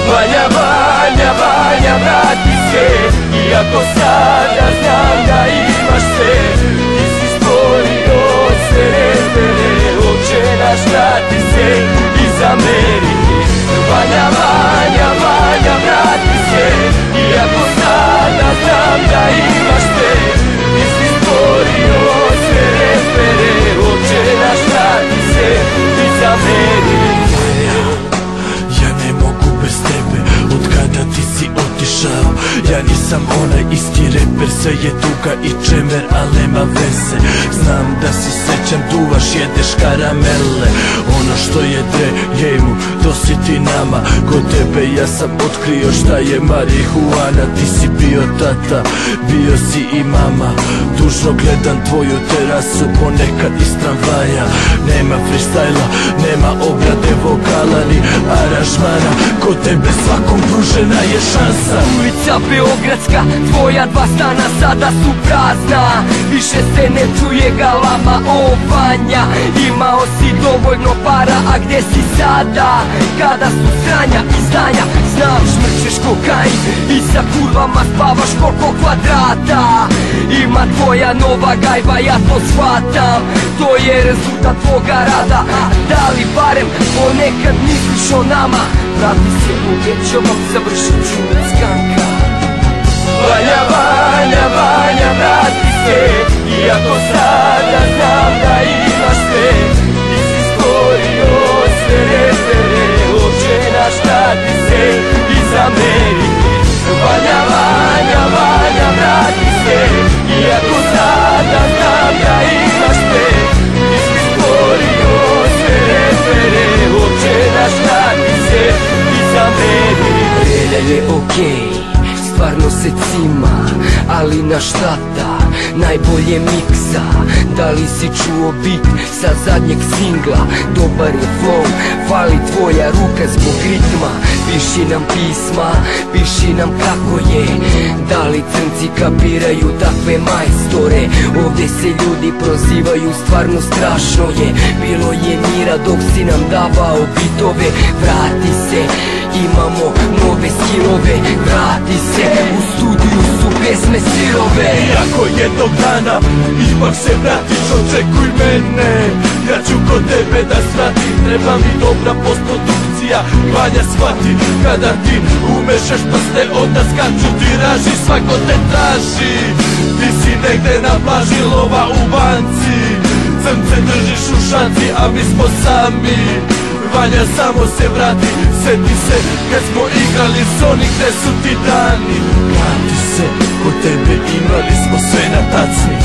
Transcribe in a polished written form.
Vanja, Vanja, Vanja, vrati se, iako sada znam da imaš sve. Ti si stvorio sve repere, oče naš, vrati se i zameri. Vanja, Vanja, Vanja, vrati se, iako sada znam da imaš sve. Ti si stvorio sve repere, oče naš, vrati se i zameri. Ja ne mogu bez tebe, od kada ti si otišao. Ja nisam onaj isti reper, sve je tuga i čemer, al nema veze. Znam da si srećan, duvaš, jedeš karamele. Ono što je Drejemu, to si ti nama. Kod tebe ja sam otkrio šta je marihuana. Ti si bio tata, bio si i mama. Tužno gledam tvoju terasu, ponekad iz tramvaja. Nema freestyla, nema obrade vokala ni aranžmana. Kod tebe svakom pružena je šansa. Ulica Beogradska, tvoja dva stana sada su prazna. Više se ne čuje galama, o Vanja. Imao si dovoljno para, a gdje si sada? Kada su sranja i zdanja, znam šmrčeš kokain i sa kurvama spavaš koliko kvadrata. Ima tvoja nova gajba, ja to shvatam. To je rezultat tvoga rada, a da li barem ponekad misliš o nama? Vrati se u večerom, završit ću od skanka. Vanja, Vanja, Vanja, vrati se, iako sada znam da imaš sve. Ti si stvorio sve repere, oče naš, vrati se i zameri. Vanja, Vanja, Vanja, vrati se, iako sada znam da imaš sve. Ti si stvorio sve repere, oče naš, vrati se i zameri. Relja je okej, stvarno se cima, ali na štata najbolje miksa. Da li si čuo bit sa zadnjeg singla? Dobar je flow, fali tvoja ruka zbog ritma. Piši nam pisma, piši nam kako je. Da li crnci kapiraju takve majstore? Ovdje se ljudi prozivaju, stvarno strašno je. Bilo je mira dok si nam davao bitove. Vrati se, imamo nove skillove. Vrati se, u studiju su pesme sirove. Iako jednog dana ipak se vratiš, očekuj mene. Ja ću kod tebe da svratim, treba mi dobra postprodukcija. Vanja, shvati, kada ti umešaš prste, onda skaču tiraži, svako te traži. Ti si negde na plaži, lova u banci, crnce držiš u šanci, a mi smo sami. Vanja, samo se vrati, sjeti se kad smo igrali Sonic, gde su ti dani. Vrati se, kod tebe imali smo sve na tacni.